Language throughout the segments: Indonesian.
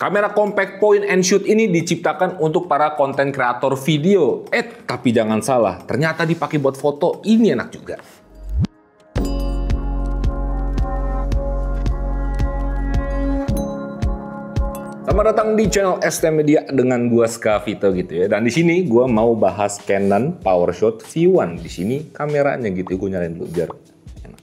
Kamera compact point and shoot ini diciptakan untuk para konten kreator video. Tapi jangan salah, ternyata dipakai buat foto, ini enak juga. Selamat datang di channel ST Media dengan gua Ska Vito gitu ya. Dan di sini gua mau bahas Canon PowerShot V1. Di sini kameranya gitu, gua nyalain dulu biar enak.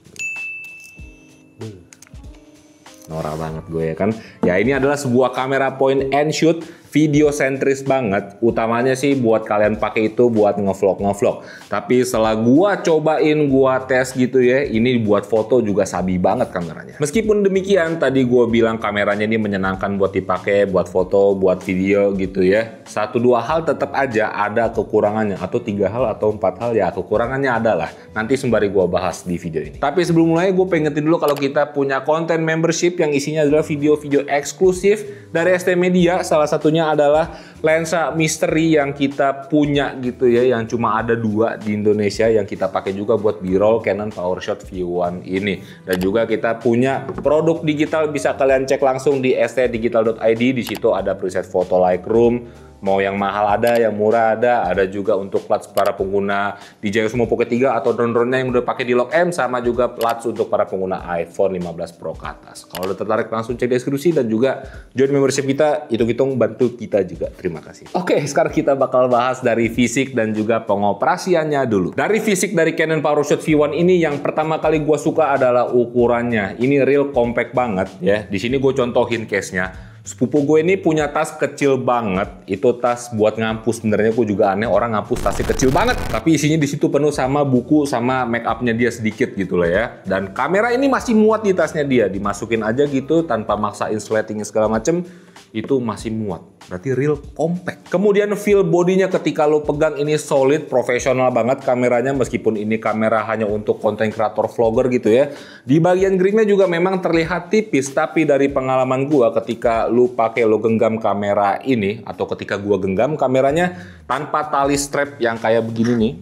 Norak banget gue ya kan. Ya ini adalah sebuah kamera point and shoot video sentris banget. Utamanya sih buat kalian pakai itu buat ngevlog. Tapi setelah gua cobain, gua tes gitu ya, ini buat foto juga sabi banget kameranya. Meskipun demikian, tadi gua bilang kameranya ini menyenangkan buat dipakai, buat foto, buat video gitu ya. 1-2 hal tetap aja ada kekurangannya, atau 3 hal atau 4 hal ya kekurangannya adalah. Nanti sembari gua bahas di video ini. Tapi sebelum mulai gue pengetin dulu kalau kita punya konten membership yang isinya adalah video-video eksklusif dari ST Media. Salah satunya adalah lensa misteri yang kita punya gitu ya, yang cuma ada 2 di Indonesia yang kita pakai juga buat B-roll Canon PowerShot V1 ini. Dan juga kita punya produk digital, bisa kalian cek langsung di stdigital.id. Di situ ada preset foto Lightroom. Mau yang mahal ada, yang murah ada juga untuk LUTs para pengguna DJI Osmo Pocket 3 atau drone-drone-nya yang udah pakai di Log-M, sama juga LUTs untuk para pengguna iPhone 15 Pro ke atas. Kalau udah tertarik langsung cek deskripsi dan juga join membership kita, hitung-hitung bantu kita juga. Terima kasih. Oke, sekarang kita bakal bahas dari fisik dan juga pengoperasiannya dulu. Dari fisik dari Canon PowerShot V1 ini yang pertama kali gue suka adalah ukurannya. Ini real compact banget ya. Di sini gue contohin case-nya. Sepupu gue ini punya tas kecil banget, itu tas buat ngampus. Sebenarnya gue juga aneh orang ngampus tasnya kecil banget, tapi isinya di situ penuh sama buku sama make upnya dia sedikit gitu lah ya. Dan kamera ini masih muat di tasnya dia, dimasukin aja gitu tanpa maksain sleting segala macem, itu masih muat. Berarti real compact. Kemudian feel bodinya ketika lo pegang ini solid, profesional banget kameranya, meskipun ini kamera hanya untuk konten kreator vlogger gitu ya. Di bagian gripnya juga memang terlihat tipis, tapi dari pengalaman gua ketika lo genggam kamera ini, atau ketika gua genggam kameranya tanpa tali strap yang kayak begini nih.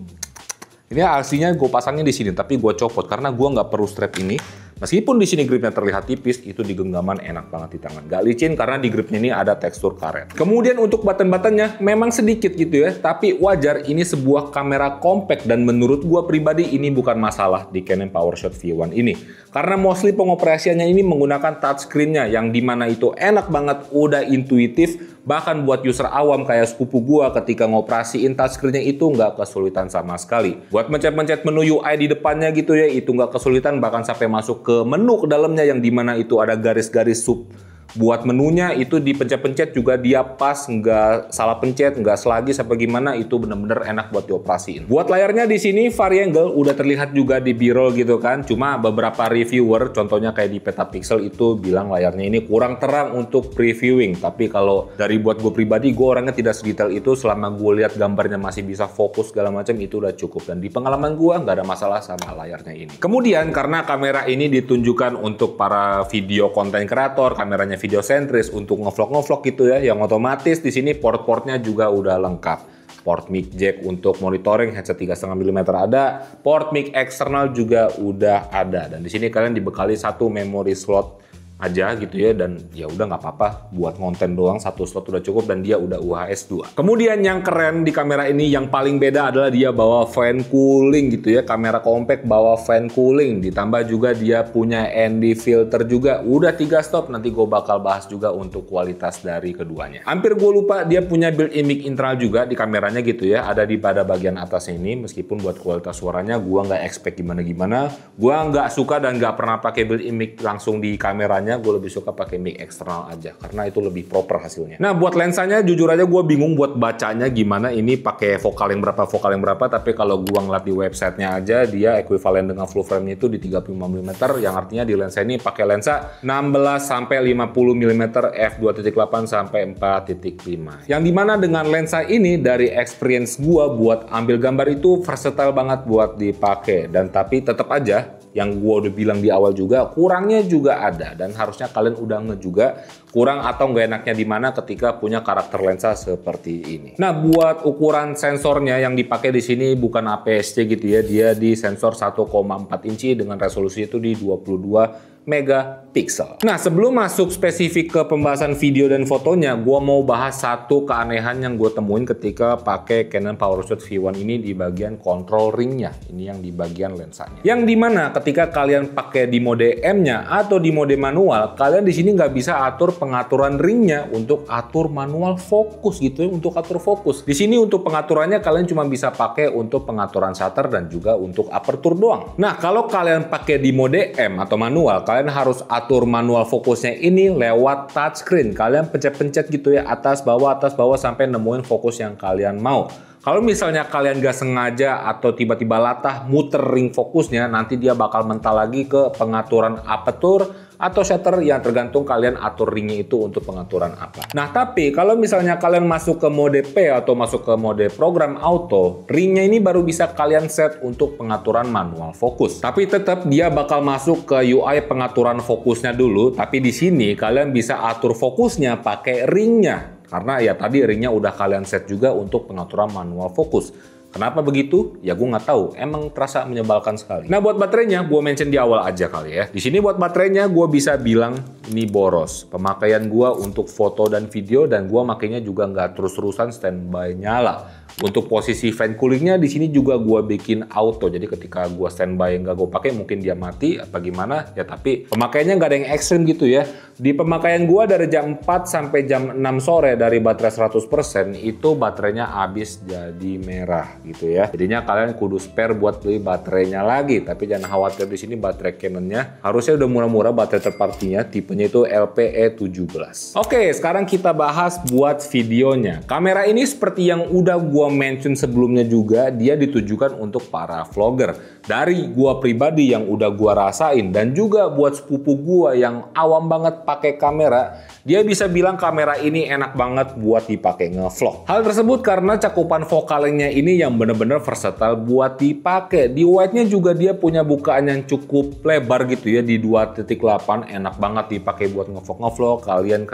Ini aslinya gue pasangnya di sini, tapi gue copot karena gue nggak perlu strap ini. Meskipun di sini gripnya terlihat tipis, itu di genggaman enak banget di tangan. Gak licin karena di gripnya ini ada tekstur karet. Kemudian untuk button-buttonnya memang sedikit gitu ya, tapi wajar, ini sebuah kamera compact dan menurut gue pribadi ini bukan masalah di Canon PowerShot V1 ini. Karena mostly pengoperasiannya ini menggunakan touchscreen-nya yang dimana itu enak banget, udah intuitif. Bahkan buat user awam kayak sepupu gua ketika ngoperasiin touchscreen-nya itu nggak kesulitan sama sekali. Buat mencet-mencet menu UI di depannya gitu ya, itu nggak kesulitan, bahkan sampai masuk ke menu ke dalamnya yang dimana itu ada garis-garis sub. Buat menunya itu dipencet-pencet juga dia pas, nggak salah pencet, nggak selagi sampai gimana, itu bener-bener enak buat dioperasiin. Buat layarnya di sini variangle udah terlihat juga di B-roll gitu kan. Cuma beberapa reviewer, contohnya kayak di Petapixel itu bilang layarnya ini kurang terang untuk previewing. Tapi kalau dari buat gue pribadi, gue orangnya tidak sedetail itu. Selama gue lihat gambarnya masih bisa fokus segala macam, itu udah cukup. Dan di pengalaman gue nggak ada masalah sama layarnya ini. Kemudian karena kamera ini ditunjukkan untuk para video konten kreator, kameranya video sentris untuk ngevlog gitu ya, yang otomatis di sini port-portnya juga udah lengkap. Port mic jack untuk monitoring, headset 3,5 mm ada, port mic eksternal juga udah ada, dan di sini kalian dibekali 1 memory slot aja gitu ya, dan ya udah nggak apa-apa buat konten doang, 1 slot udah cukup dan dia udah UHS 2. Kemudian yang keren di kamera ini yang paling beda adalah dia bawa fan cooling gitu ya, kamera compact bawa fan cooling, ditambah juga dia punya ND filter juga, udah 3 stop, nanti gue bakal bahas juga untuk kualitas dari keduanya. Hampir gue lupa, dia punya built-in mic internal juga di kameranya gitu ya, ada di pada bagian atas ini. Meskipun buat kualitas suaranya gue nggak expect gimana-gimana, gue nggak suka dan nggak pernah pakai built-in mic langsung di kameranya. Gue lebih suka pakai mic eksternal aja karena itu lebih proper hasilnya. Nah buat lensanya jujur aja gue bingung buat bacanya gimana, ini pakai vokal yang berapa, tapi kalau gue ngeliat di websitenya aja dia ekuivalen dengan full frame itu di 35 mm, yang artinya di lensa ini pakai lensa 16 sampai 50 mm f2.8 sampai 4.5, yang dimana dengan lensa ini dari experience gue buat ambil gambar itu versatile banget buat dipakai. Dan tapi tetap aja yang gue udah bilang di awal juga, kurangnya juga ada, dan harusnya kalian udah nge juga kurang atau nggak enaknya di mana ketika punya karakter lensa seperti ini. Nah, buat ukuran sensornya yang dipakai di sini bukan APS-C gitu ya, dia di sensor 1,4 inci dengan resolusi itu di 22 megapiksel. Nah, sebelum masuk spesifik ke pembahasan video dan fotonya, gue mau bahas satu keanehan yang gue temuin ketika pakai Canon PowerShot V1 ini di bagian control ringnya. Ini yang di bagian lensanya. Yang dimana ketika kalian pakai di mode M-nya atau di mode manual, kalian di sini nggak bisa atur pengaturan ringnya untuk atur manual fokus gitu ya, untuk atur fokus. Di sini untuk pengaturannya kalian cuma bisa pakai untuk pengaturan shutter dan juga untuk aperture doang. Nah, kalau kalian pakai di mode M atau manual, kalian harus atur manual fokusnya ini lewat touchscreen. Kalian pencet-pencet gitu ya, atas bawah sampai nemuin fokus yang kalian mau. Kalau misalnya kalian gak sengaja atau tiba-tiba latah muter ring fokusnya, nanti dia bakal mental lagi ke pengaturan aperture atau shutter yang tergantung kalian atur ringnya itu untuk pengaturan apa. Nah, tapi kalau misalnya kalian masuk ke mode P atau masuk ke mode program auto, ringnya ini baru bisa kalian set untuk pengaturan manual fokus. Tapi tetap dia bakal masuk ke UI pengaturan fokusnya dulu, tapi di sini kalian bisa atur fokusnya pakai ringnya. Karena ya tadi ringnya udah kalian set juga untuk pengaturan manual fokus. Kenapa begitu? Ya gue nggak tahu. Emang terasa menyebalkan sekali. Nah, buat baterainya gue mention di awal aja kali ya. Di sini buat baterainya gue bisa bilang ini boros. Pemakaian gue untuk foto dan video dan gue makainya juga nggak terus-terusan standby nyala. Untuk posisi fan coolingnya di sini juga gue bikin auto. Jadi ketika gue standby nggak gue pakai mungkin dia mati apa gimana ya. Tapi pemakaiannya nggak ada yang ekstrim gitu ya. Di pemakaian gue dari jam 4 sampai jam 6 sore dari baterai 100% itu baterainya habis jadi merah gitu ya. Jadinya kalian kudu spare buat beli baterainya lagi. Tapi jangan khawatir, di sini baterai Canonnya harusnya udah murah-murah baterai third party-nya. Tipenya itu LPE17. Oke, sekarang kita bahas buat videonya. Kamera ini seperti yang udah gue mention sebelumnya juga, dia ditujukan untuk para vlogger. Dari gua pribadi yang udah gua rasain dan juga buat sepupu gua yang awam banget pakai kamera, dia bisa bilang kamera ini enak banget buat dipakai ngevlog. Hal tersebut karena cakupan vokalnya ini yang bener-bener versatile buat dipakai. Di wide-nya juga dia punya bukaan yang cukup lebar gitu ya, di 2.8, enak banget dipakai buat ngevlog. Kalian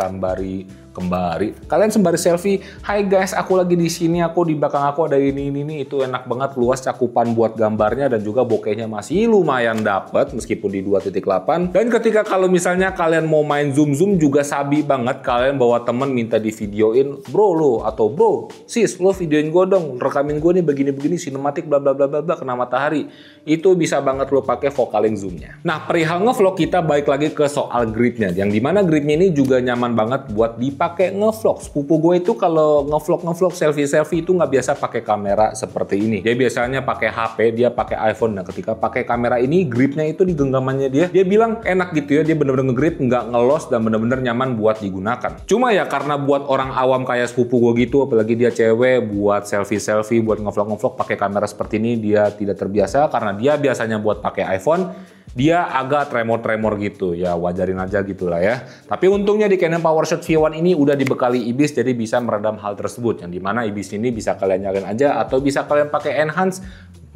kalian sembari selfie, "Hai guys, aku lagi di sini, aku di belakang aku ada ini." Itu enak banget, luas cakupan buat gambarnya dan juga bokehnya masih lumayan dapet meskipun di 2.8. Dan ketika kalau misalnya kalian mau main zoom juga sabi banget, kalian bawa temen minta di videoin, "Bro lo," atau "Bro, sis lo videoin gue dong, rekamin gue nih begini-begini sinematik bla bla bla bla kena matahari." Itu bisa banget lo pakai vocaling zoomnya. Nah, perihal ngevlog kita balik lagi ke soal gridnya, yang dimana gridnya ini juga nyaman banget buat dipakai ngevlog. Sepupu gue itu kalau ngevlog selfie itu nggak biasa pakai kamera seperti ini. Dia biasanya pakai HP, dia pakai iPhone. Nah, ketika pakai kamera ini, gripnya itu di genggamannya dia bilang enak gitu ya, dia bener-bener ngegrip, nggak ngelos dan bener-bener nyaman buat digunakan. Cuma ya karena buat orang awam kayak sepupu gue gitu, apalagi dia cewek, buat selfie, buat ngevlog pakai kamera seperti ini dia tidak terbiasa karena dia biasanya buat pakai iPhone. Dia agak tremor-tremor gitu, ya wajarin aja gitulah ya. Tapi untungnya di Canon PowerShot V1 ini udah dibekali IBIS, jadi bisa meredam hal tersebut. Yang dimana IBIS ini bisa kalian nyalain aja atau bisa kalian pakai enhance.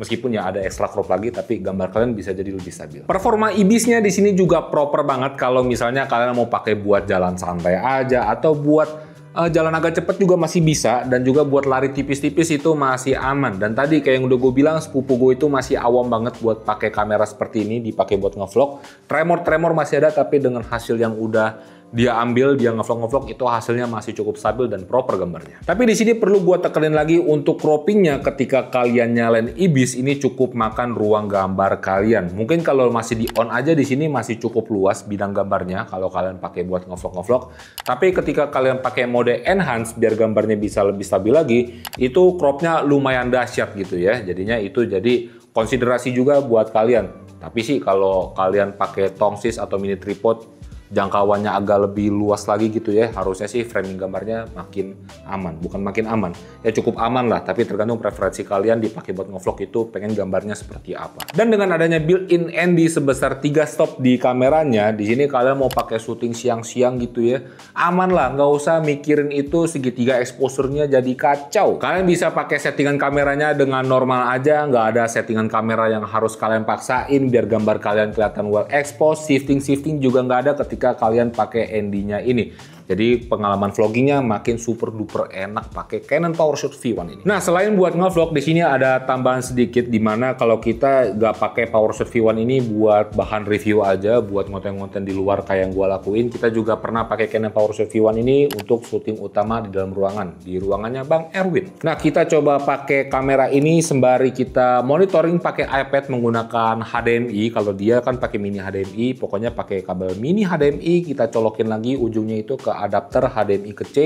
Meskipun ya ada extra crop lagi, tapi gambar kalian bisa jadi lebih stabil. Performa IBIS-nya di sini juga proper banget kalau misalnya kalian mau pakai buat jalan santai aja atau buat jalan agak cepet juga masih bisa, dan juga buat lari tipis-tipis itu masih aman. Dan tadi kayak yang udah gue bilang, sepupu gue itu masih awam banget buat pakai kamera seperti ini dipakai buat ngevlog. Tremor masih ada, tapi dengan hasil yang udah dia ambil, dia ngevlog itu hasilnya masih cukup stabil dan proper gambarnya. Tapi di sini perlu gue tekenin lagi untuk croppingnya. Ketika kalian nyalain IBIS ini cukup makan ruang gambar kalian. Mungkin kalau masih di on aja di sini masih cukup luas bidang gambarnya kalau kalian pakai buat ngevlog. Tapi ketika kalian pakai mode enhance biar gambarnya bisa lebih stabil lagi, itu cropnya lumayan dahsyat gitu ya. Jadinya itu jadi konsiderasi juga buat kalian. Tapi sih kalau kalian pakai tongsis atau mini tripod, jangkauannya agak lebih luas lagi gitu ya, harusnya sih framing gambarnya makin aman. Bukan makin aman, ya cukup aman lah, tapi tergantung preferensi kalian dipakai buat ngevlog itu pengen gambarnya seperti apa. Dan dengan adanya built-in ND sebesar 3 stop di kameranya, di sini kalian mau pakai syuting siang-siang gitu ya, aman lah, nggak usah mikirin itu segitiga exposure-nya jadi kacau. Kalian bisa pakai settingan kameranya dengan normal aja, nggak ada settingan kamera yang harus kalian paksain biar gambar kalian kelihatan well exposed. Shifting juga nggak ada ketika kalian pakai ND-nya ini. Jadi pengalaman vloggingnya makin super duper enak pakai Canon PowerShot V1 ini. Nah, selain buat ngevlog, di sini ada tambahan sedikit di mana kalau kita nggak pakai PowerShot V1 ini buat bahan review aja, buat konten-konten di luar kayak yang gue lakuin, kita juga pernah pakai Canon PowerShot V1 ini untuk syuting utama di dalam ruangan, di ruangannya Bang Erwin. Nah, kita coba pakai kamera ini sembari kita monitoring pakai iPad menggunakan HDMI. Kalau dia kan pakai mini HDMI, pokoknya pakai kabel mini HDMI, kita colokin lagi ujungnya itu ke adapter HDMI ke C,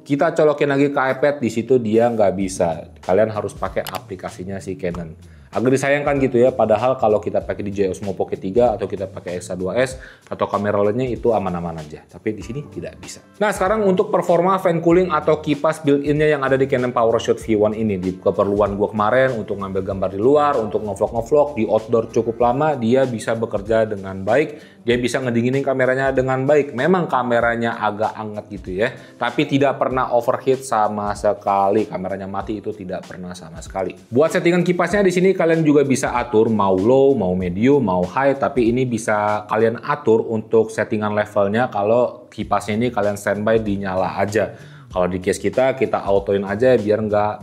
kita colokin lagi ke iPad, di situ dia nggak bisa. Kalian harus pakai aplikasinya si Canon. Agak disayangkan gitu ya, padahal kalau kita pakai DJI Osmo Pocket 3 atau kita pakai X2S atau kamera lainnya itu aman-aman aja. Tapi di sini tidak bisa. Nah, sekarang untuk performa fan cooling atau kipas built-innya yang ada di Canon PowerShot V1 ini, di keperluan gua kemarin untuk ngambil gambar di luar, untuk ngevlog di outdoor cukup lama, dia bisa bekerja dengan baik. Dia bisa ngedinginin kameranya dengan baik. Memang kameranya agak anget gitu ya, tapi tidak pernah overheat sama sekali. Kameranya mati itu tidak pernah sama sekali. Buat settingan kipasnya di sini kalian juga bisa atur mau low, mau medium, mau high, tapi ini bisa kalian atur untuk settingan levelnya kalau kipasnya ini kalian standby dinyala aja. Kalau di case kita autoin aja biar nggak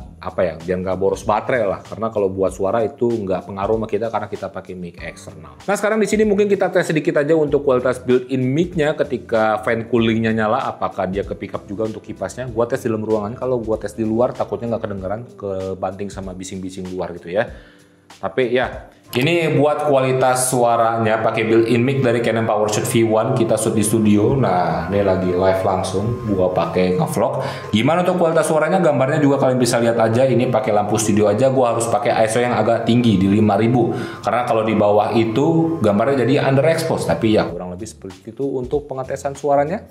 biar nggak boros baterai lah, karena kalau buat suara itu nggak pengaruh sama kita karena kita pakai mic eksternal. Nah, sekarang di sini mungkin kita tes sedikit aja untuk kualitas built-in mic-nya ketika fan coolingnya nyala, apakah dia ke pick up juga untuk kipasnya. Gua tes di dalam ruangan, kalau gua tes di luar takutnya nggak kedengeran kebanting sama bising-bising luar gitu ya. Tapi ya, ini buat kualitas suaranya pakai built-in mic dari Canon PowerShot V1, kita shoot di studio. Nah, ini lagi live langsung, gua pakai ngevlog. Gimana untuk kualitas suaranya? Gambarnya juga kalian bisa lihat aja. Ini pakai lampu studio aja, gua harus pakai ISO yang agak tinggi di 5000. Karena kalau di bawah itu gambarnya jadi underexpose. Tapi ya kurang lebih seperti itu untuk pengetesan suaranya.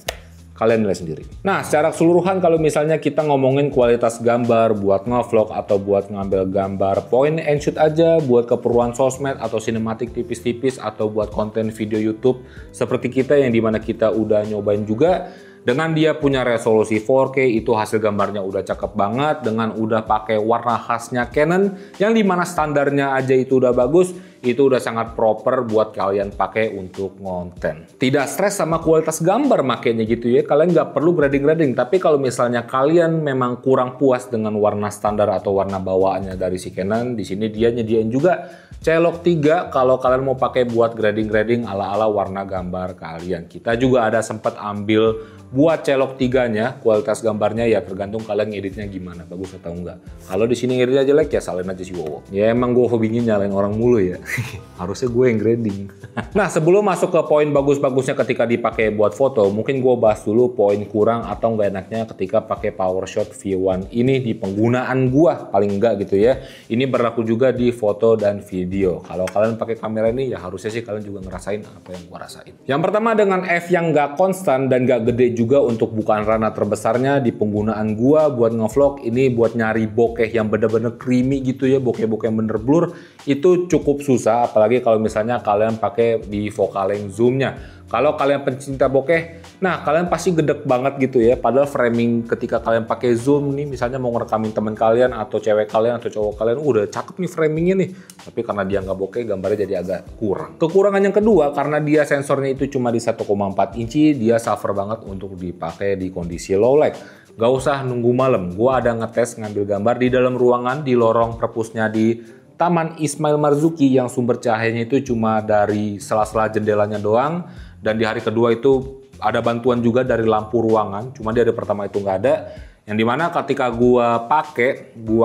Kalian nilai sendiri. Nah, secara keseluruhan kalau misalnya kita ngomongin kualitas gambar buat ngevlog atau buat ngambil gambar point and shoot aja, buat keperluan sosmed atau sinematik tipis-tipis atau buat konten video YouTube seperti kita yang dimana kita udah nyobain juga, dengan dia punya resolusi 4K itu hasil gambarnya udah cakep banget, dengan udah pakai warna khasnya Canon yang dimana standarnya aja itu udah bagus, itu udah sangat proper buat kalian pakai untuk konten. Tidak stres sama kualitas gambar makanya gitu ya, kalian nggak perlu grading-grading. Tapi kalau misalnya kalian memang kurang puas dengan warna standar atau warna bawaannya dari si Canon, di sini dia nyediain juga C-Log 3 kalau kalian mau pakai buat grading-grading ala-ala warna gambar kalian. Kita juga ada sempat ambil buat C-Log 3-nya, kualitas gambarnya ya tergantung kalian ngeditnya gimana, bagus atau enggak. Kalau di sini ngeditnya jelek ya salin aja si Wowo. Ya emang gue hobinya nyalain orang mulu ya. Harusnya gue yang grading. Nah, sebelum masuk ke poin bagus-bagusnya ketika dipakai buat foto, mungkin gue bahas dulu poin kurang atau nggak enaknya ketika pakai PowerShot V1 ini di penggunaan gue, paling enggak gitu ya. Ini berlaku juga di foto dan video. Kalau kalian pakai kamera ini ya harusnya sih kalian juga ngerasain apa yang gue rasain. Yang pertama, dengan f yang nggak konstan dan nggak gede juga untuk bukan ranah terbesarnya di penggunaan gua buat ngevlog ini, buat nyari bokeh yang bener-bener creamy gitu ya, bokeh-bokeh yang bener blur, itu cukup susah, apalagi kalau misalnya kalian pakai di focal length zoomnya. Kalau kalian pencinta bokeh, nah kalian pasti gedek banget gitu ya, padahal framing ketika kalian pakai zoom nih, misalnya mau ngerekamin teman kalian atau cewek kalian atau cowok kalian, udah cakep nih framingnya nih, tapi karena dia nggak bokeh, gambarnya jadi agak kurang. Kekurangan yang kedua, karena dia sensornya itu cuma di 1,4 inci, dia suffer banget untuk dipakai di kondisi low light. Gak usah nunggu malam, gua ada ngetes ngambil gambar di dalam ruangan, di lorong perpusnya di Taman Ismail Marzuki yang sumber cahayanya itu cuma dari sela-sela jendelanya doang, dan di hari kedua itu ada bantuan juga dari lampu ruangan, cuma di hari pertama itu nggak ada. Yang dimana ketika gua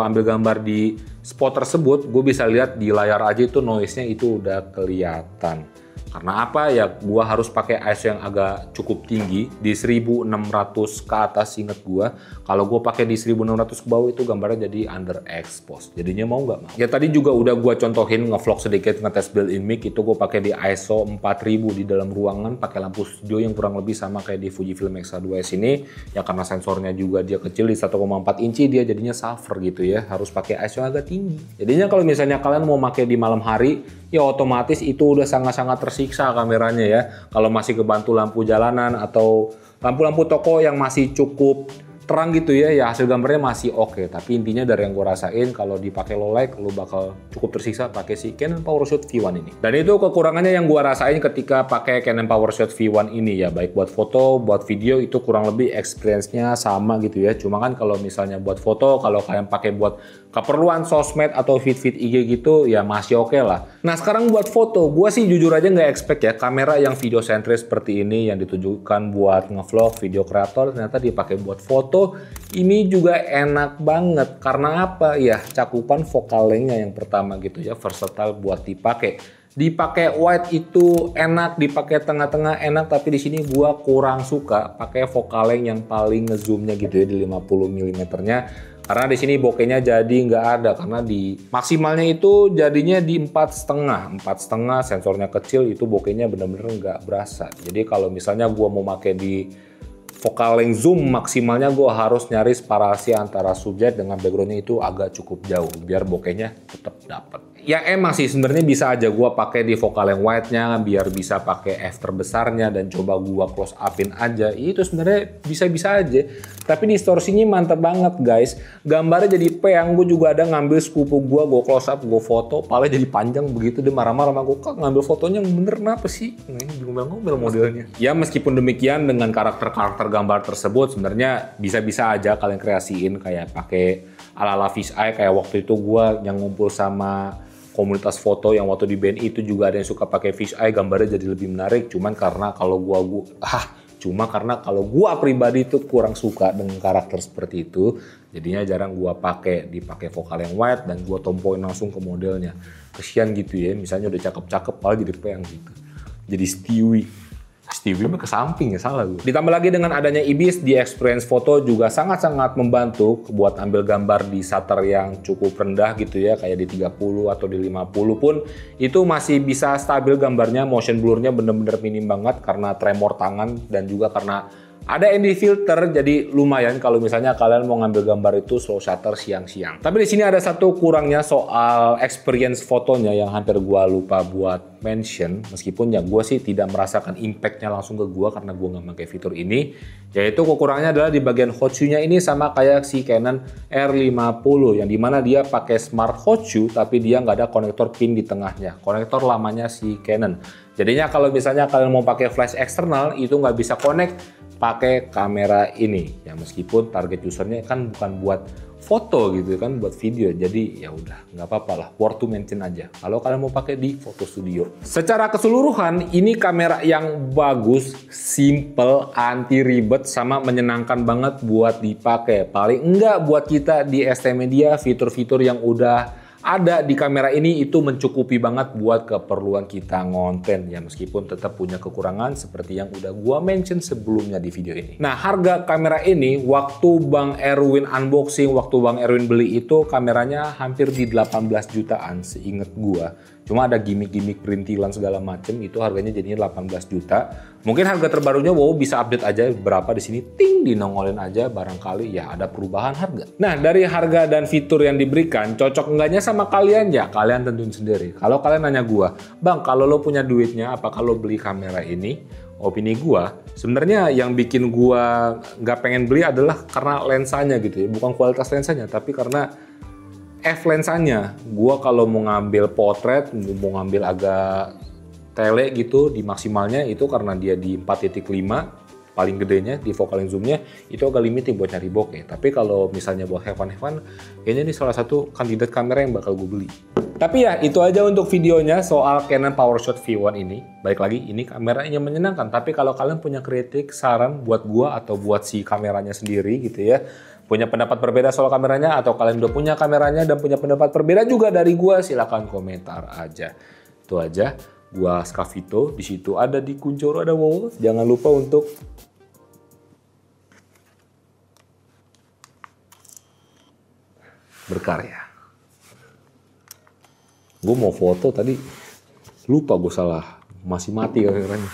ambil gambar di spot tersebut, gue bisa lihat di layar aja itu noise-nya itu udah kelihatan. Karena apa ya, gua harus pakai ISO yang agak cukup tinggi di 1600 ke atas, inget gua. Kalau gua pakai di 1600 ke bawah itu gambarnya jadi underexpose. Jadinya mau nggak mau. Ya tadi juga udah gua contohin ngevlog sedikit ngetes built-in mic, itu gua pakai di ISO 4000 di dalam ruangan, pakai lampu studio yang kurang lebih sama kayak di Fujifilm X2S ini. Ya karena sensornya juga dia kecil di 1,4 inci, dia jadinya suffer gitu ya. Harus pakai ISO yang agak tinggi. Jadinya kalau misalnya kalian mau pakai di malam hari, ya otomatis itu udah sangat-sangat tersiksa kameranya ya. Kalau masih kebantu lampu jalanan atau lampu-lampu toko yang masih cukup terang gitu ya, ya hasil gambarnya masih oke. Tapi intinya dari yang gue rasain, kalau dipakai low light, lu bakal cukup tersiksa pakai si Canon PowerShot V1 ini. Dan itu kekurangannya yang gue rasain ketika pakai Canon PowerShot V1 ini ya, baik buat foto, buat video itu kurang lebih experience-nya sama gitu ya. Cuma kan kalau misalnya buat foto, kalau kalian pakai buat keperluan sosmed atau feed-feed IG gitu ya masih oke lah. Nah sekarang buat foto, gue sih jujur aja nggak expect ya kamera yang video sentris seperti ini yang ditujukan buat ngevlog, video kreator ternyata dipakai buat foto. Ini juga enak banget karena apa ya, cakupan focal length-nya yang pertama gitu ya, versatile buat dipakai. Dipakai wide itu enak, dipakai tengah-tengah enak, tapi di sini gua kurang suka pakai focal length yang paling ngezoomnya gitu ya di 50 mm-nya. Karena di sini bokehnya jadi nggak ada, karena di maksimalnya itu jadinya di 4,5 sensornya kecil, itu bokehnya bener-bener nggak berasa. Jadi kalau misalnya gua mau pakai di focal length zoom maksimalnya, gue harus nyari separasi antara subjek dengan backgroundnya itu agak cukup jauh biar bokehnya tetap dapat. Ya emang sih sebenarnya bisa aja gue pakai di focal length wide-nya biar bisa pakai f terbesarnya dan coba gue close upin aja. Itu sebenarnya bisa-bisa aja. Tapi distorsinya mantep banget guys. Gambarnya jadi peang. Gue juga ada ngambil sepupu gue close up, gue foto, palanya jadi panjang begitu, dia marah-marah sama gue, kok ngambil fotonya bener kenapa sih? Nah, ini ngomel-ngomel modelnya. Ya meskipun demikian dengan karakter-karakter gambar tersebut sebenarnya bisa-bisa aja kalian kreasiin kayak pakai ala-ala fisheye kayak waktu itu gue yang ngumpul sama komunitas foto yang waktu di BNI itu juga ada yang suka pakai fisheye, gambarnya jadi lebih menarik. Cuma karena kalau gua pribadi tuh kurang suka dengan karakter seperti itu, jadinya jarang gua dipakai vokal yang wide dan gua tompoin langsung ke modelnya. Kesian gitu ya, misalnya udah cakep-cakep malah jadi peang gitu. Jadi Stewie mah ke samping ya, salah gue. Ditambah lagi dengan adanya IBIS di experience foto juga sangat-sangat membantu buat ambil gambar di shutter yang cukup rendah gitu ya, kayak di 30 atau di 50 pun itu masih bisa stabil gambarnya, motion blurnya bener-bener minim banget karena tremor tangan dan juga karena ada ND filter, jadi lumayan kalau misalnya kalian mau ngambil gambar itu slow shutter siang-siang. Tapi di sini ada satu kurangnya soal experience fotonya yang hampir gua lupa buat mention. Meskipun ya gua sih tidak merasakan impactnya langsung ke gua karena gua nggak pakai fitur ini. Yaitu kekurangannya adalah di bagian hot shoe-nya ini sama kayak si Canon R50 yang dimana dia pakai smart hot shoe tapi dia nggak ada konektor pin di tengahnya. Konektor lamanya si Canon. Jadinya kalau misalnya kalian mau pakai flash eksternal itu nggak bisa connect pakai kamera ini ya, meskipun target usernya kan bukan buat foto gitu kan, buat video, jadi ya udah nggak apa-apa lah, worth to mention aja kalau kalian mau pakai di foto studio. Secara keseluruhan ini kamera yang bagus, simple, anti ribet, sama menyenangkan banget buat dipakai. Paling enggak buat kita di ST Media, fitur-fitur yang udah ada di kamera ini itu mencukupi banget buat keperluan kita ngonten ya, meskipun tetap punya kekurangan seperti yang udah gua mention sebelumnya di video ini. Nah, harga kamera ini waktu Bang Erwin unboxing, waktu Bang Erwin beli itu kameranya hampir di 18 jutaan seinget gua. Cuma ada gimmick-gimmick perintilan segala macem, itu harganya jadinya 18 juta. Mungkin harga terbarunya wow bisa update aja berapa di sini, ting dinongolin aja, barangkali ya ada perubahan harga. Nah, dari harga dan fitur yang diberikan cocok enggaknya sama kalian ya kalian tentuin sendiri. Kalau kalian nanya gua, "Bang, kalau lo punya duitnya apa kalau beli kamera ini?" Opini gua, sebenarnya yang bikin gua nggak pengen beli adalah karena lensanya gitu ya, bukan kualitas lensanya, tapi karena lensanya. Gua kalau mau ngambil potret, mau ngambil agak tele gitu di maksimalnya itu karena dia di 4.5 paling gedenya di focal length zoomnya itu agak limiting buat nyari bokeh. Tapi kalau misalnya buat have fun, kayaknya ini salah satu kandidat kamera yang bakal gue beli. Tapi ya itu aja untuk videonya soal Canon PowerShot V1 ini. Balik lagi, ini kameranya menyenangkan. Tapi kalau kalian punya kritik, saran buat gua atau buat si kameranya sendiri gitu ya, punya pendapat berbeda soal kameranya, atau kalian udah punya kameranya dan punya pendapat berbeda juga dari gua, silahkan komentar aja. Itu aja. Gua Skavito, di situ ada di Kuncoro ada Wowo. Jangan lupa untuk berkarya. Gue mau foto tadi lupa, gue salah, masih mati kameranya.